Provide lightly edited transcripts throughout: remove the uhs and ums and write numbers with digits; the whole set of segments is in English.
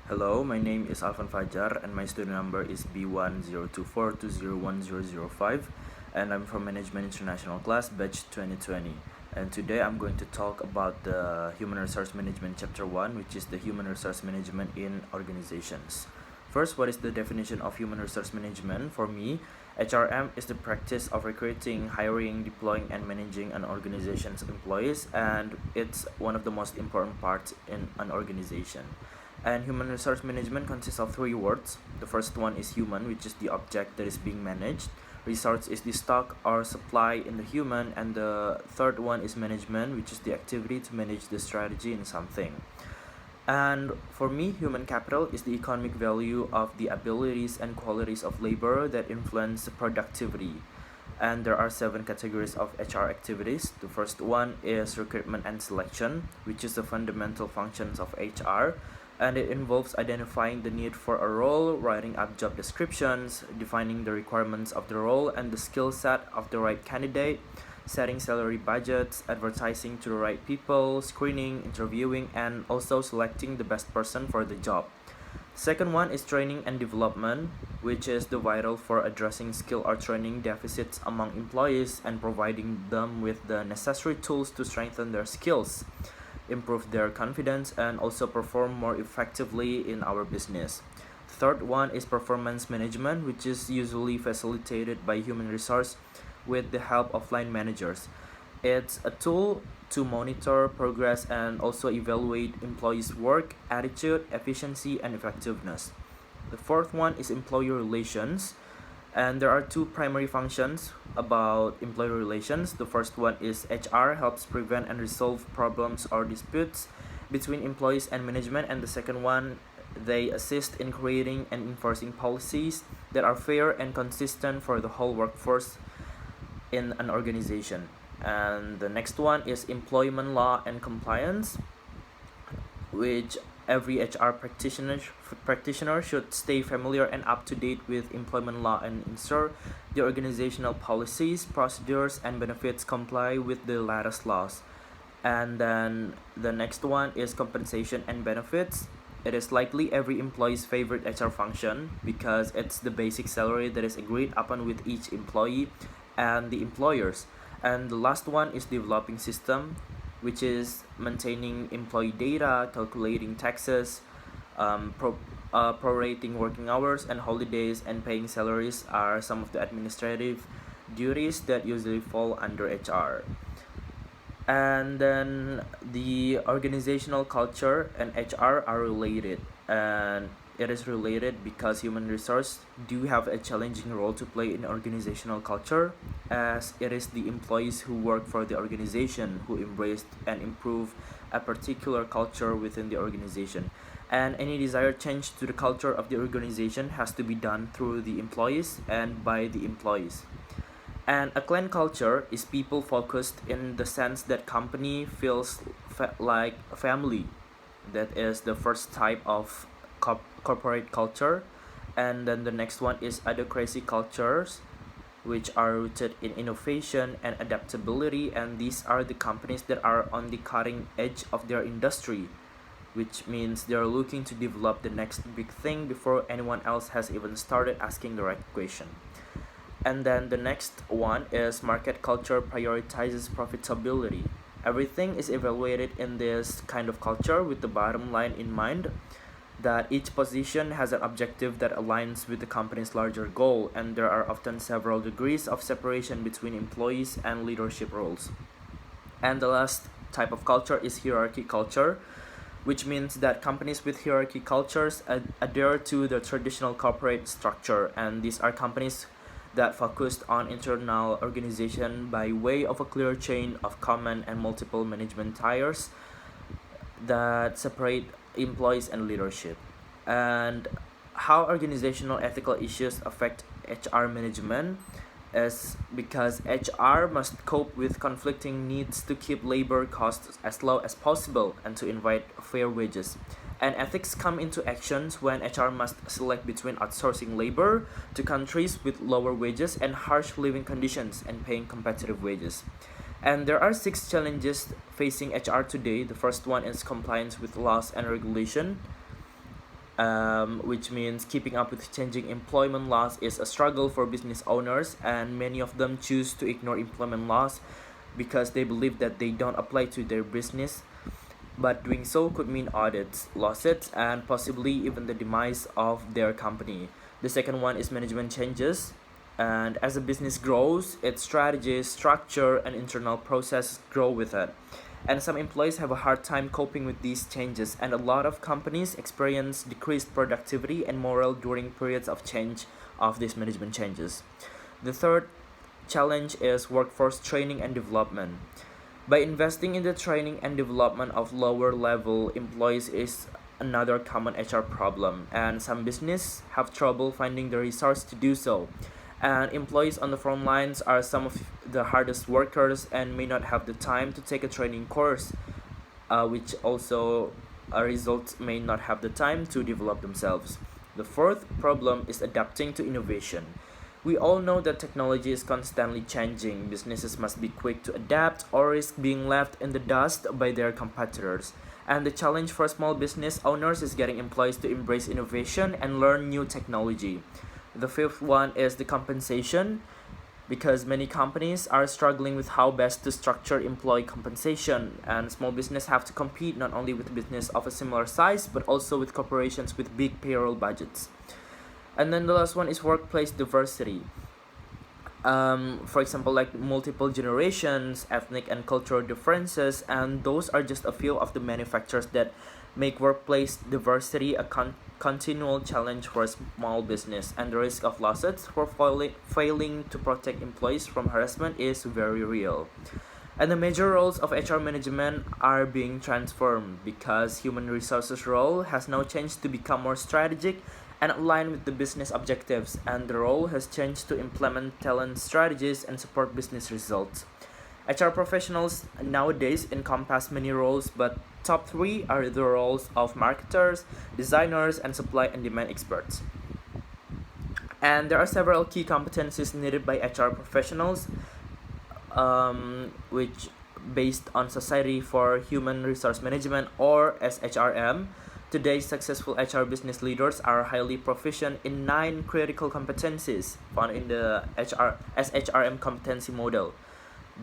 Hello, my name is Alfan Fajar and my student number is B1024201005 and I'm from Management International Class batch 2020. And today I'm going to talk about the Human Resource Management Chapter 1, which is the Human Resource Management in Organizations. First, what is the definition of Human Resource Management? For me, HRM is the practice of recruiting, hiring, deploying, and managing an organization's employees, and it's one of the most important parts in an organization. And human resource management consists of three words. The first one is human, which is the object that is being managed. Resource is the stock or supply in the human, and the third one is management, which is the activity to manage the strategy in something. And for me, human capital is the economic value of the abilities and qualities of labor that influence productivity. And there are seven categories of HR activities. The first one is recruitment and selection, which is the fundamental functions of HR, and it involves identifying the need for a role, writing up job descriptions, defining the requirements of the role and the skill set of the right candidate, setting salary budgets, advertising to the right people, screening, interviewing, and also selecting the best person for the job. Second one is training and development, which is the vital for addressing skill or training deficits among employees and providing them with the necessary tools to strengthen their skills, improve their confidence, and also perform more effectively in our business. Third one is performance management, which is usually facilitated by human resource with the help of line managers. It's a tool to monitor progress and also evaluate employees' work, attitude, efficiency, and effectiveness. The fourth one is employee relations, and there are two primary functions about employee relations. The first one is HR helps prevent and resolve problems or disputes between employees and management, and the second one, they assist in creating and enforcing policies that are fair and consistent for the whole workforce in an organization. And the next one is employment law and compliance, which every HR practitioner should stay familiar and up to date with employment law and ensure the organizational policies, procedures, and benefits comply with the latest laws. And then the next one is compensation and benefits. It is likely every employee's favorite HR function because it's the basic salary that is agreed upon with each employee and the employers. And the last one is developing system, which is maintaining employee data, calculating taxes, prorating working hours and holidays, and paying salaries are some of the administrative duties that usually fall under HR. And then the organizational culture and HR are related, and it is related because human resource do have a challenging role to play in organizational culture, as it is the employees who work for the organization who embrace and improve a particular culture within the organization, and any desired change to the culture of the organization has to be done through the employees and by the employees. And a clan culture is people focused in the sense that company feels like a family. That is the first type of corporate culture. And then the next one is adhocracy cultures, which are rooted in innovation and adaptability. And these are the companies that are on the cutting edge of their industry, which means they're looking to develop the next big thing before anyone else has even started asking the right question. And then the next one is market culture prioritizes profitability. Everything is evaluated in this kind of culture with the bottom line in mind, that each position has an objective that aligns with the company's larger goal, and there are often several degrees of separation between employees and leadership roles. And the last type of culture is hierarchy culture, which means that companies with hierarchy cultures adhere to the traditional corporate structure, and these are companies that focused on internal organization by way of a clear chain of common and multiple management tiers that separate employees and leadership. And how organizational ethical issues affect HR management is because HR must cope with conflicting needs to keep labor costs as low as possible and to invite fair wages. And ethics come into actions when HR must select between outsourcing labor to countries with lower wages and harsh living conditions and paying competitive wages. And there are six challenges facing HR today. The first one is compliance with laws and regulation. which means keeping up with changing employment laws is a struggle for business owners, and many of them choose to ignore employment laws because they believe that they don't apply to their business. But doing so could mean audits, lawsuits, and possibly even the demise of their company. The second one is management changes. And as a business grows, its strategies, structure, and internal processes grow with it. And some employees have a hard time coping with these changes, and a lot of companies experience decreased productivity and morale during periods of change of these management changes. The third challenge is workforce training and development. By investing in the training and development of lower level employees is another common HR problem, and some business have trouble finding the resource to do so. And employees on the front lines are some of the hardest workers and may not have the time to take a training course, which also a result may not have the time to develop themselves. The fourth problem is adapting to innovation. We all know that technology is constantly changing. Businesses must be quick to adapt or risk being left in the dust by their competitors. And the challenge for small business owners is getting employees to embrace innovation and learn new technology. The fifth one is the compensation, because many companies are struggling with how best to structure employee compensation, and small business have to compete not only with business of a similar size but also with corporations with big payroll budgets. And then the last one is workplace diversity. For example, like multiple generations, ethnic and cultural differences, and those are just a few of the many factors that make workplace diversity a continual challenge for a small business, and the risk of lawsuits for failing to protect employees from harassment is very real. And the major roles of HR management are being transformed because human resources role has now changed to become more strategic and aligned with the business objectives, and the role has changed to implement talent strategies and support business results. HR professionals nowadays encompass many roles, but top three are the roles of marketers, designers, and supply and demand experts. And there are several key competencies needed by HR professionals, which based on Society for Human Resource Management, or SHRM. Today's successful HR business leaders are highly proficient in 9 critical competencies found in the SHRM competency model.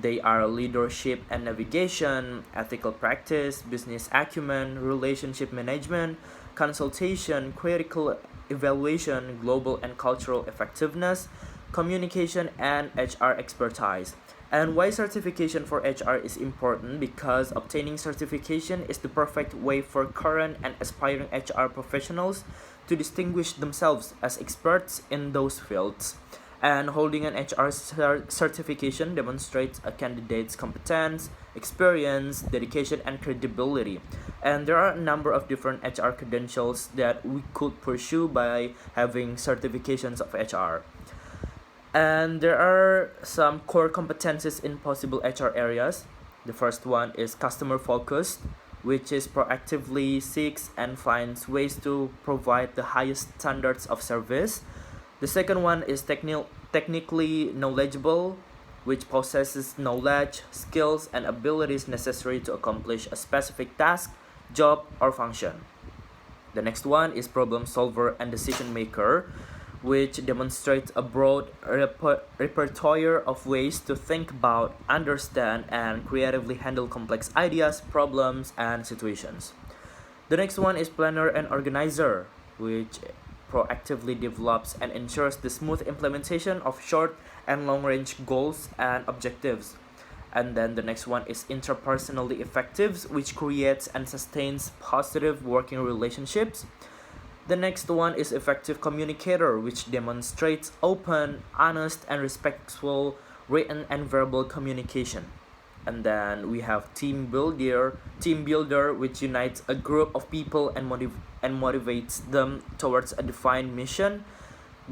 They are leadership and navigation, ethical practice, business acumen, relationship management, consultation, critical evaluation, global and cultural effectiveness, communication, and HR expertise. And why certification for HR is important? Because obtaining certification is the perfect way for current and aspiring HR professionals to distinguish themselves as experts in those fields. And holding an HR certification demonstrates a candidate's competence, experience, dedication, and credibility. And there are a number of different HR credentials that we could pursue by having certifications of HR. And there are some core competencies in possible HR areas. The first one is customer focused, which is proactively seeks and finds ways to provide the highest standards of service. The second one is technically knowledgeable, which possesses knowledge, skills, and abilities necessary to accomplish a specific task, job, or function. The next one is problem solver and decision maker, which demonstrates a broad repertoire of ways to think about, understand, and creatively handle complex ideas, problems, and situations. The next one is planner and organizer, which proactively develops and ensures the smooth implementation of short and long range goals and objectives. And then the next one is interpersonally effective, which creates and sustains positive working relationships. The next one is effective communicator, which demonstrates open, honest, and respectful written and verbal communication. And then we have team builder, which unites a group of people and motivates them towards a defined mission,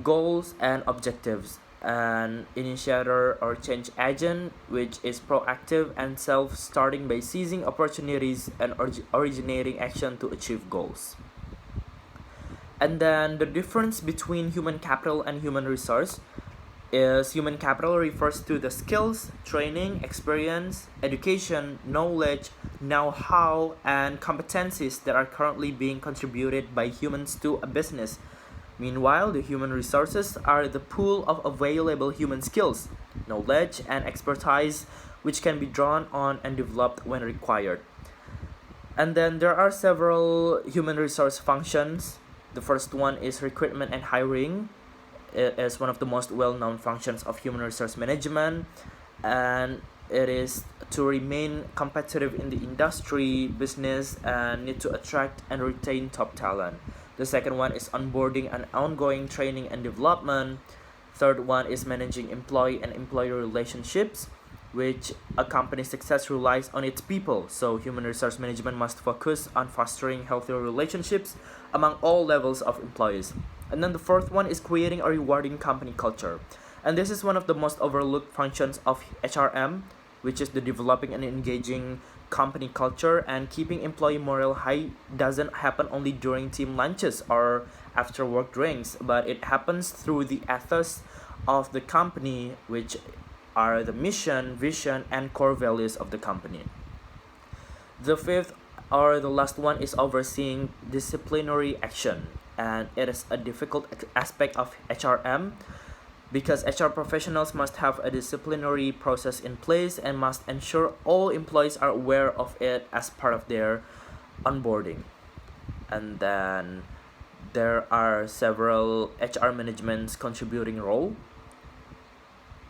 goals, and objectives. An initiator or change agent, which is proactive and self-starting by seizing opportunities and originating action to achieve goals. And then the difference between human capital and human resource is human capital refers to the skills, training, experience, education, knowledge, know-how, and competencies that are currently being contributed by humans to a business. Meanwhile, the human resources are the pool of available human skills, knowledge, and expertise which can be drawn on and developed when required. And then there are several human resource functions. The first one is recruitment and hiring. It is one of the most well-known functions of human resource management, and it is to remain competitive in the industry, business, and need to attract and retain top talent. The second one is onboarding and ongoing training and development. Third one is managing employee and employer relationships, which a company's success relies on its people. So human resource management must focus on fostering healthy relationships among all levels of employees. And then the fourth one is creating a rewarding company culture. And this is one of the most overlooked functions of HRM, which is the developing and engaging company culture. And keeping employee morale high doesn't happen only during team lunches or after work drinks, but it happens through the ethos of the company, which are the mission, vision, and core values of the company. The fifth or the last one is overseeing disciplinary action, and it is a difficult aspect of HRM because HR professionals must have a disciplinary process in place and must ensure all employees are aware of it as part of their onboarding. And then there are several HR management's contributing role,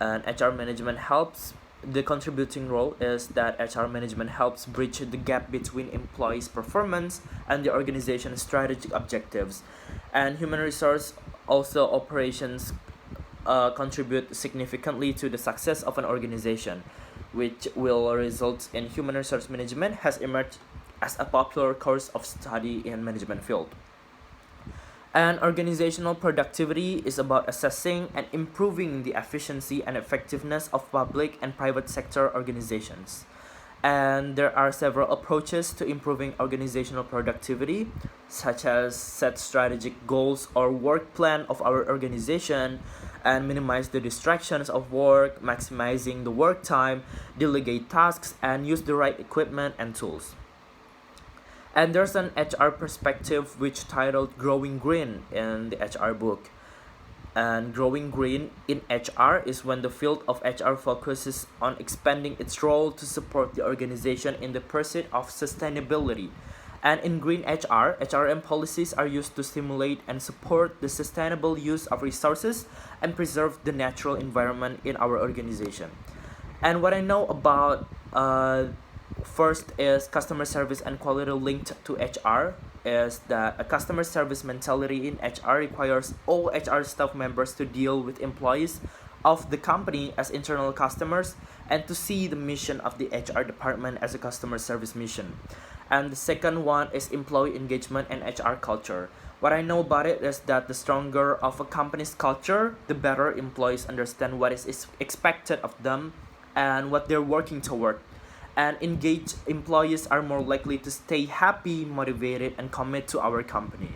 and HR management helps. The contributing role is that HR management helps bridge the gap between employees' performance and the organization's strategic objectives. And human resource also operations contribute significantly to the success of an organization, which will result in human resource management has emerged as a popular course of study in management field. And organizational productivity is about assessing and improving the efficiency and effectiveness of public and private sector organizations. And there are several approaches to improving organizational productivity, such as set strategic goals or work plan of our organization and minimize the distractions of work, maximizing the work time, delegate tasks, and use the right equipment and tools. And there's an HR perspective which titled Growing Green in the HR book. And growing green in HR is when the field of HR focuses on expanding its role to support the organization in the pursuit of sustainability. And in green HR, HRM policies are used to stimulate and support the sustainable use of resources and preserve the natural environment in our organization. And what I know about first is customer service and quality linked to HR is that a customer service mentality in HR requires all HR staff members to deal with employees of the company as internal customers and to see the mission of the HR department as a customer service mission. And the second one is employee engagement and HR culture. What I know about it is that the stronger of a company's culture, the better employees understand what is expected of them and what they're working toward. And engaged employees are more likely to stay happy, motivated, and commit to our company.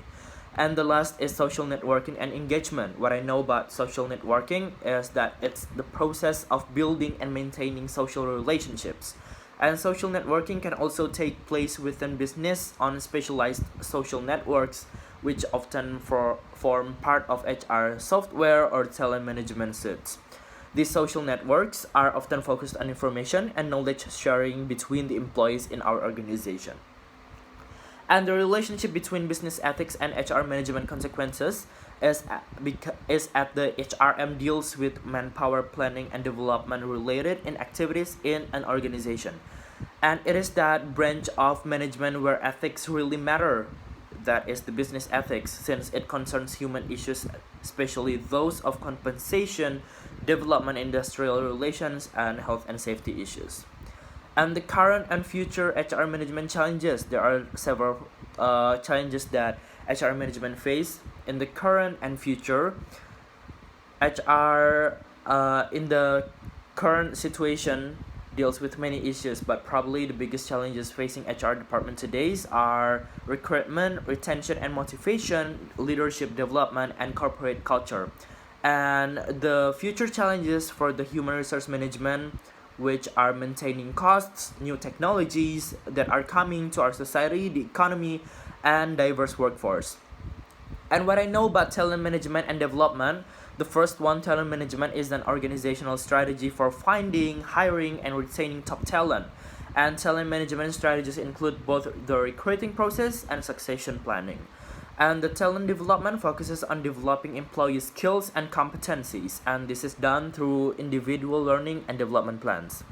And the last is social networking and engagement. What I know about social networking is that it's the process of building and maintaining social relationships. And social networking can also take place within business on specialized social networks, which often form part of HR software or talent management suites. These social networks are often focused on information and knowledge sharing between the employees in our organization. And the relationship between business ethics and HR management consequences is at the HRM deals with manpower planning and development related in activities in an organization. And it is that branch of management where ethics really matter, that is the business ethics, since it concerns human issues, especially those of compensation, development, industrial relations, and health and safety issues. And the current and future HR management challenges. There are several challenges that HR management face in the current and future. HR in the current situation deals with many issues, but probably the biggest challenges facing HR department today are recruitment, retention and motivation, leadership development, and corporate culture. And the future challenges for the human resource management which are maintaining costs, new technologies that are coming to our society, the economy, and diverse workforce. And what I know about talent management and development, the first one, talent management, is an organizational strategy for finding, hiring, and retaining top talent. And talent management strategies include both the recruiting process and succession planning. And the talent development focuses on developing employee skills and competencies, and this is done through individual learning and development plans.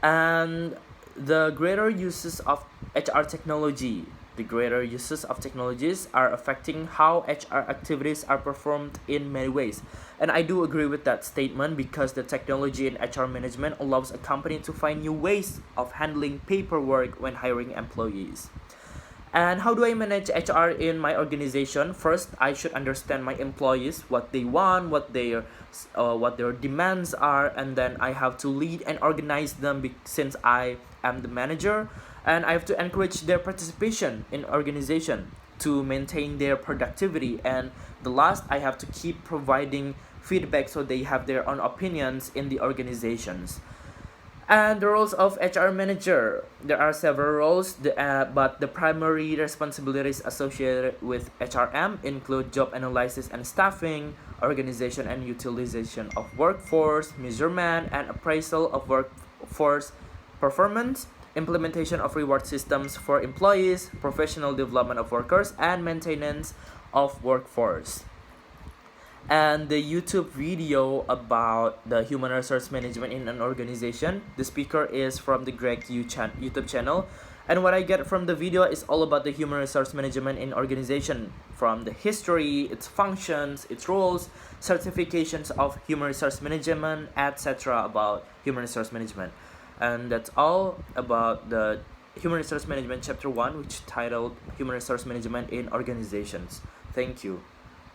And the greater uses of HR technology. The greater uses of technologies are affecting how HR activities are performed in many ways. And I do agree with that statement because the technology in HR management allows a company to find new ways of handling paperwork when hiring employees. And how do I manage HR in my organization? First, I should understand my employees, what they want, what their demands are, and then I have to lead and organize them since I am the manager, and I have to encourage their participation in organization to maintain their productivity. And the last, I have to keep providing feedback so they have their own opinions in the organizations. And the roles of HR manager. There are several roles, but the primary responsibilities associated with HRM include job analysis and staffing, organization and utilization of workforce, measurement and appraisal of workforce performance, implementation of reward systems for employees, professional development of workers, and maintenance of workforce. And the YouTube video about the human resource management in an organization. The speaker is from the YouTube channel. And what I get from the video is all about the human resource management in organization, from the history, its functions, its roles, certifications of human resource management, etc. about human resource management. And that's all about the human resource management chapter 1, which titled Human Resource Management in Organizations. Thank you.